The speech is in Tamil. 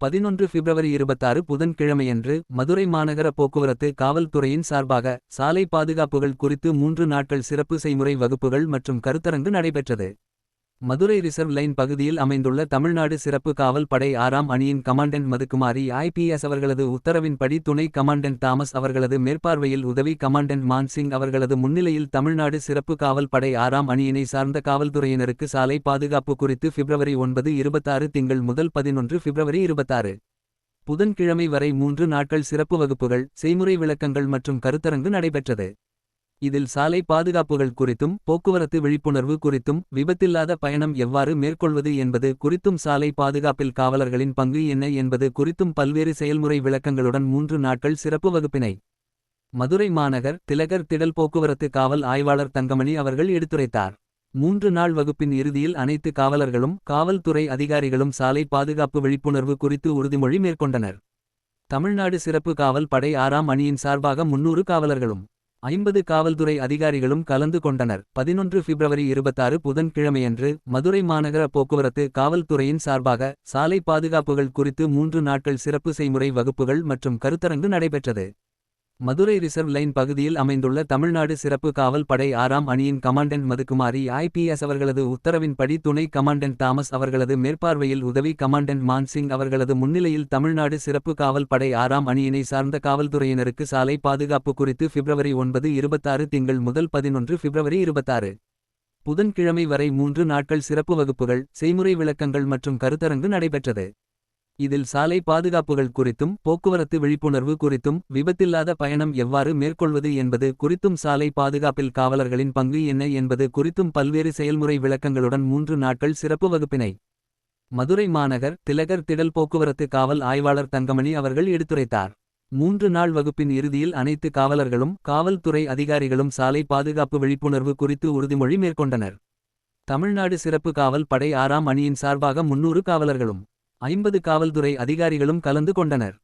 11 பிப்ரவரி 26 புதன்கிழமையன்று மதுரை மாநகர போக்குவரத்து காவல்துறையின் சார்பாக சாலை பாதுகாப்புகள் குறித்து 3 நாட்கள் சிறப்பு செய்முறை வகுப்புகள் மற்றும் கருத்தரங்கு நடைபெற்றது. மதுரை ரிசர்வ் லைன் பகுதியில் அமைந்துள்ள தமிழ்நாடு சிறப்பு காவல் படை 6ஆம் அணியின் கமாண்டன்ட் மதுக்குமாரி IPS அவர்களது உத்தரவின்படி துணை கமாண்டன்ட் தாமஸ் அவர்களது மேற்பார்வையில் உதவி கமாண்டன்ட் மான்சிங் அவர்களது முன்னிலையில் தமிழ்நாடு சிறப்பு காவல் படை 6ஆம் அணியினை சார்ந்த காவல்துறையினருக்கு சாலை பாதுகாப்பு குறித்து பிப்ரவரி 9, 26 திங்கள் முதல் 11 பிப்ரவரி 26 புதன்கிழமை வரை 3 நாட்கள் சிறப்பு வகுப்புகள், செய்முறை விளக்கங்கள் மற்றும் கருத்தரங்கு நடைபெற்றது. இதில் சாலை பாதுகாப்புகள் குறித்தும், போக்குவரத்து விழிப்புணர்வு குறித்தும், விபத்தில்லாத பயணம் எவ்வாறு மேற்கொள்வது என்பது குறித்தும், சாலை பாதுகாப்பில் காவலர்களின் பங்கு என்ன என்பது குறித்தும் பல்வேறு செயல்முறை விளக்கங்களுடன் 3 நாட்கள் சிறப்பு வகுப்பினை மதுரை மாநகர் திலகர் திடல் போக்குவரத்து காவல் ஆய்வாளர் தங்கமணி அவர்கள் எடுத்துரைத்தார். 3 நாள் வகுப்பின் இறுதியில் அனைத்து காவலர்களும், காவல்துறை அதிகாரிகளும் சாலை பாதுகாப்பு விழிப்புணர்வு குறித்து உறுதிமொழி மேற்கொண்டனர். தமிழ்நாடு சிறப்பு காவல் படை 6ஆம் அணியின் சார்பாக 300 காவலர்களும் 50 காவல்துறை அதிகாரிகளும் கலந்து கொண்டனர். 11 பிப்ரவரி 26 புதன்கிழமையன்று மதுரை மாநகர போக்குவரத்து காவல்துறையின் சார்பாக சாலை பாதுகாப்புகள் குறித்து 3 நாட்கள் சிறப்பு செய்முறை வகுப்புகள் மற்றும் கருத்தரங்கு நடைபெற்றது. மதுரை ரிசர்வ் லைன் பகுதியில் அமைந்துள்ள தமிழ்நாடு சிறப்பு காவல் படை 6ஆம் அணியின் கமாண்டன்ட் மதுக்குமாரி IPS அவர்களது உத்தரவின்படி துணை கமாண்டன்ட் தாமஸ் அவர்களது மேற்பார்வையில் உதவி கமாண்டன்ட் மான்சிங் அவர்களது முன்னிலையில் தமிழ்நாடு சிறப்பு காவல் படை 6ஆம் அணியினை சார்ந்த காவல்துறையினருக்கு சாலை பாதுகாப்பு குறித்து பிப்ரவரி 9, 26 திங்கள் முதல் 11 பிப்ரவரி 26 புதன்கிழமை வரை 3 நாட்கள் சிறப்பு வகுப்புகள், செய்முறை விளக்கங்கள் மற்றும் கருத்தரங்கு நடைபெற்றது. இதில் சாலை பாதுகாப்புகள் குறித்தும், போக்குவரத்து விழிப்புணர்வு குறித்தும், விபத்தில்லாத பயணம் எவ்வாறு மேற்கொள்வது என்பது குறித்தும், சாலை பாதுகாப்பில் காவலர்களின் பங்கு என்ன என்பது குறித்தும் பல்வேறு செயல்முறை விளக்கங்களுடன் 3 நாட்கள் சிறப்பு வகுப்பினை மதுரை மாநகர் திலகர் திடல் போக்குவரத்து காவல் ஆய்வாளர் தங்கமணி அவர்கள் எடுத்துரைத்தார். 3 நாள் வகுப்பின் இறுதியில் அனைத்து காவலர்களும், காவல்துறை அதிகாரிகளும் சாலை பாதுகாப்பு விழிப்புணர்வு குறித்து உறுதிமொழி மேற்கொண்டனர். தமிழ்நாடு சிறப்பு காவல் படை 6ஆம் அணியின் சார்பாக 300 காவலர்களும் 50 காவல்துறை அதிகாரிகளும் கலந்து கொண்டனர்.